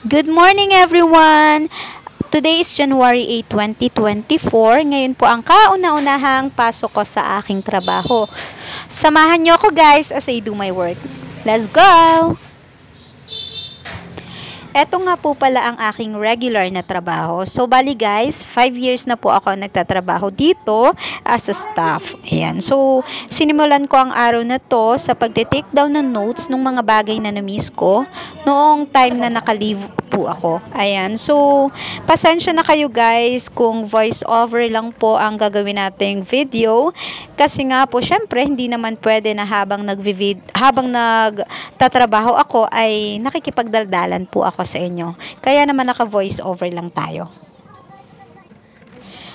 Good morning everyone! Today is January 8, 2024. Ngayon po ang kauna-unahang pasok ko sa aking trabaho. Samahan niyo ako guys as I do my work. Let's go! Eto nga po pala ang aking regular na trabaho. So, bali guys, 5 years na po ako nagtatrabaho dito as a staff. Ayan. So, sinimulan ko ang araw na to sa pagte-take down ng notes ng mga bagay na na-miss ko noong time na naka-leave po ako. Ayan. So, pasensya na kayo guys kung voice over lang po ang gagawin nating video. Kasi nga po, syempre, hindi naman pwede na habang nagtatrabaho ako ay nakikipagdaldalan po ako sa inyo. Kaya naman naka-voice over lang tayo.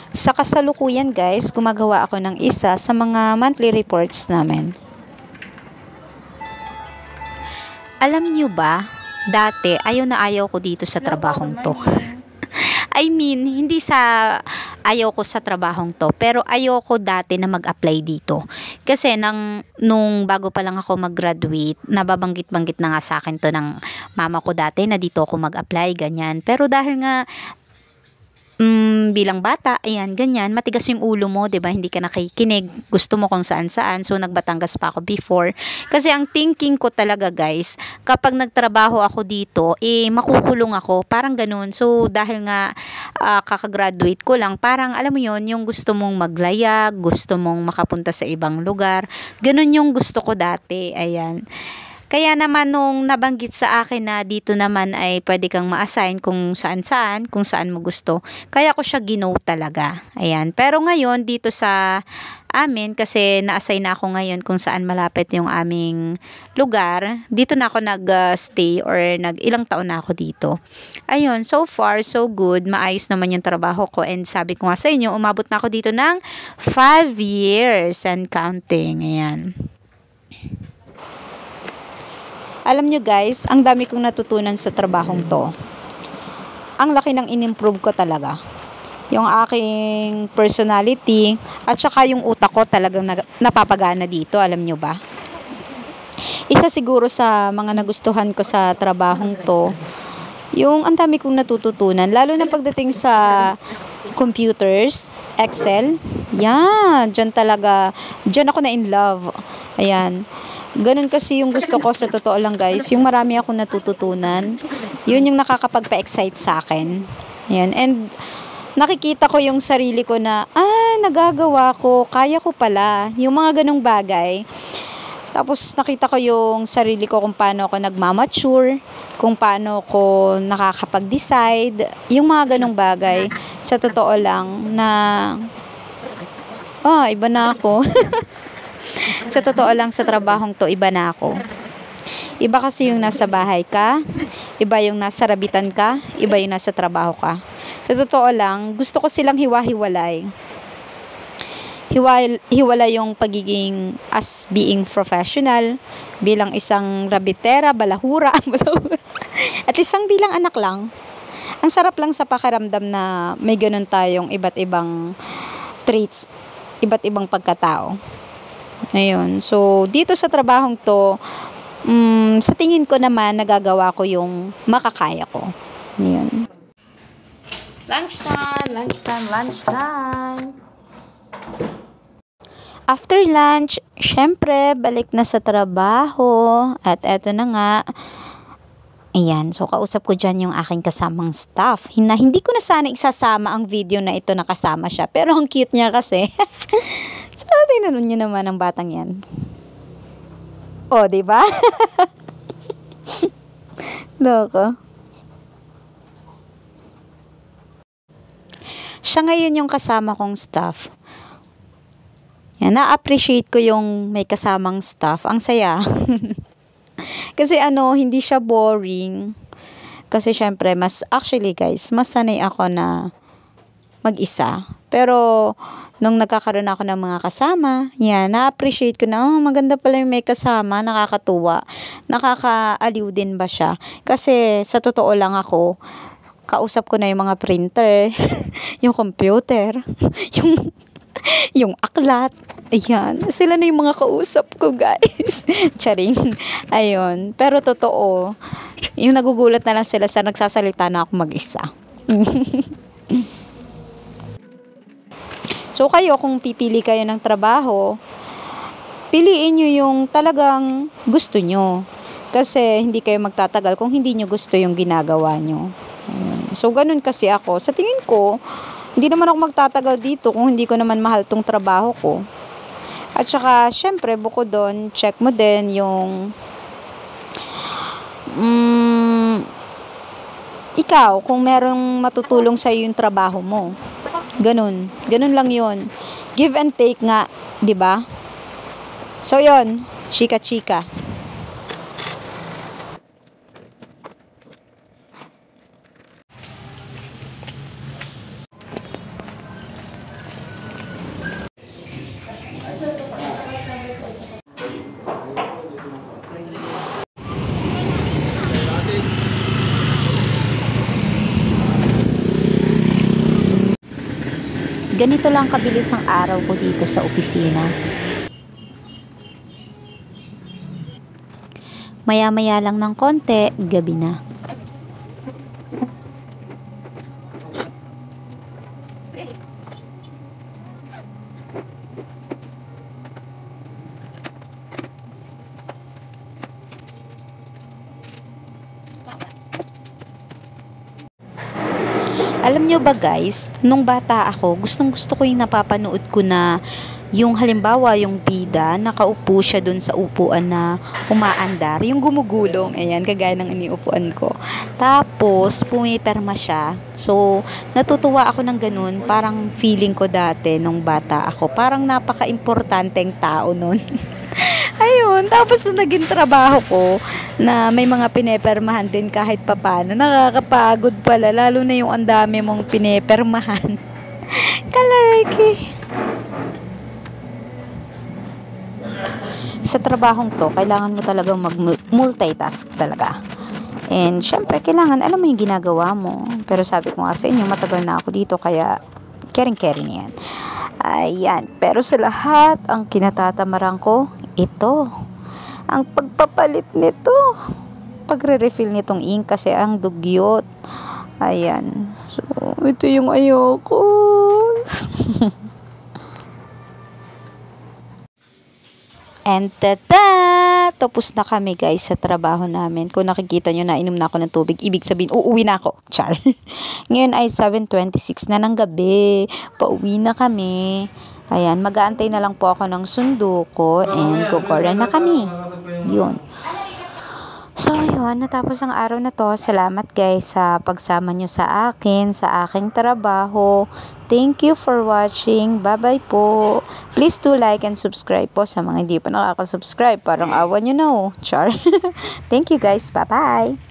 Sa kasalukuyan guys, gumagawa ako ng isa sa mga monthly reports namin. Alam nyo ba, dati ayaw na ayaw ko dito sa trabahong to. I mean, hindi sa ayaw ko sa trabahong to, pero ayaw ko dati na mag-apply dito. Kasi nung bago pa lang ako mag-graduate, nababanggit-banggit na nga sa akin to ng mama ko dati na dito ako mag-apply, ganyan. Pero dahil nga bilang bata, ayan, ganyan, matigas yung ulo mo, 'di ba? Hindi ka nakikinig, gusto mo kung saan-saan. So nagbatangas pa ako before. Kasi ang thinking ko talaga, guys, kapag nagtrabaho ako dito, makukulong ako, parang ganoon. So dahil nga kakagraduate ko lang, parang alam mo 'yon, yung gusto mong maglayag, gusto mong makapunta sa ibang lugar. Ganoon yung gusto ko dati, ayan. Kaya naman nung nabanggit sa akin na dito naman ay pwede kang ma-assign kung saan-saan, kung saan mo gusto. Kaya ko siya gino talaga. Ayan. Pero ngayon dito sa amin, kasi na-assign na ako ngayon kung saan malapit yung aming lugar, dito na ako nag-stay or ilang taon na ako dito. Ayun, so far so good. Maayos naman yung trabaho ko and sabi ko nga sa inyo, umabot na ako dito ng 5 years and counting. Ayan. Alam nyo guys, ang dami kong natutunan sa trabahong to. Ang laki ng in-improve ko talaga. Yung aking personality at saka yung utak ko talagang napapagana dito, alam nyo ba? Isa siguro sa mga nagustuhan ko sa trabahong to, yung ang dami kong natututunan, lalo na pagdating sa computers, Excel, yan, dyan ako na in love. Ayan. Ganun kasi yung gusto ko sa totoo lang guys. Yung marami akong natututunan. Yun yung nakakapagpa-excite sa akin. Yan. And nakikita ko yung sarili ko na, nagagawa ko, kaya ko pala. Yung mga ganung bagay. Tapos nakita ko yung sarili ko kung paano ako nagmamature, kung paano ko nakakapag-decide. Yung mga ganung bagay. Sa totoo lang na, iba na ako. Sa totoo lang sa trabahong to, iba na ako. Iba kasi yung nasa bahay ka, iba yung nasa rabitan ka, iba yung nasa trabaho ka. Sa totoo lang, gusto ko silang hiwa-hiwalay. Hiwalay yung pagiging as being professional, bilang isang rabitera, balahura, at isang bilang anak lang. Ang sarap lang sa pakiramdam na may ganun tayong iba't ibang traits, iba't ibang pagkatao. Ayun. So, dito sa trabahong to, sa tingin ko naman, nagagawa ko yung makakaya ko. Ayun. Lunchtime. After lunch, syempre, balik na sa trabaho. At eto na nga. Ayan. So, kausap ko dyan yung aking kasamang staff. Hindi ko na sana isasama ang video na ito na kasama siya. Pero ang cute niya kasi. So, tinanong niyo naman ang batang yan. O, diba? Loko. Siya ngayon yung kasama kong staff. Yan, na-appreciate ko yung may kasamang staff. Ang saya. Kasi hindi siya boring. Kasi syempre, actually guys, mas sanay ako na mag-isa. Pero, nung nagkakaroon ako ng mga kasama, yan, na-appreciate ko na, maganda pala yung may kasama, nakakatuwa. Nakakaaliw din ba siya? Kasi, sa totoo lang ako, kausap ko na yung mga printer, yung computer, yung aklat, Ayan, sila na yung mga kausap ko, guys. Charing. Ayun. Pero totoo, yung nagugulat na lang sila sa nagsasalita na ako mag-isa. So, kayo, kung pipili kayo ng trabaho, piliin nyo yung talagang gusto nyo. Kasi, hindi kayo magtatagal kung hindi nyo gusto yung ginagawa nyo. So, ganun kasi ako. Sa tingin ko, hindi naman ako magtatagal dito kung hindi ko naman mahal tong trabaho ko. At saka, syempre, bukod doon, check mo din yung ikaw, kung merong matutulong sa yung trabaho mo. Ganun. Ganun lang yun. Give and take nga, di ba? So, yun. Chika-chika. Ganito lang kabilis ang araw ko dito sa opisina. Maya-maya lang ng konti, gabi na. Alam nyo ba guys, nung bata ako, gustong-gusto ko yung napapanood ko na yung halimbawa yung bida, nakaupo siya dun sa upuan na umaandar, yung gumugulong, ayan, kagaya ng iniupuan ko. Tapos, pumiperma siya. So, natutuwa ako ng ganun, parang feeling ko dati nung bata ako, parang napaka-importanteng tao nun. Ayun, tapos naging trabaho ko na may mga pinepermahan din kahit papano. Nakakapagod pala, lalo na yung ang dami mong pinepermahan. Kalarky. Sa trabahong to, kailangan mo talagang mag-multitask talaga. And syempre, kailangan alam mo yung ginagawa mo. Pero sabi ko nga sa inyo, matagal na ako dito, kaya caring-caring na yan. Ayan, pero sa lahat, ang kinatatamaran ko, ito. Ang pagpapalit nito. Pagre-refill nitong ink kasi ang dugyot. Ayan. So, ito yung ayoko. And tada! Tapos na kami guys sa trabaho namin. Kung nakikita nyo na inom na ako ng tubig, ibig sabihin, uuwi na ako. Char. Ngayon ay 7:26 na ng gabi. Pauwi na kami. Ayan, mag-aantay na lang po ako ng sundo ko and kukuha na kami. Yun. So, yun. Natapos ang araw na to. Salamat guys sa pagsama nyo sa akin, sa aking trabaho. Thank you for watching. Bye-bye po. Please do like and subscribe po sa mga hindi pa nakaka-subscribe. Parang awan nyo na oh. Char. Thank you guys. Bye-bye.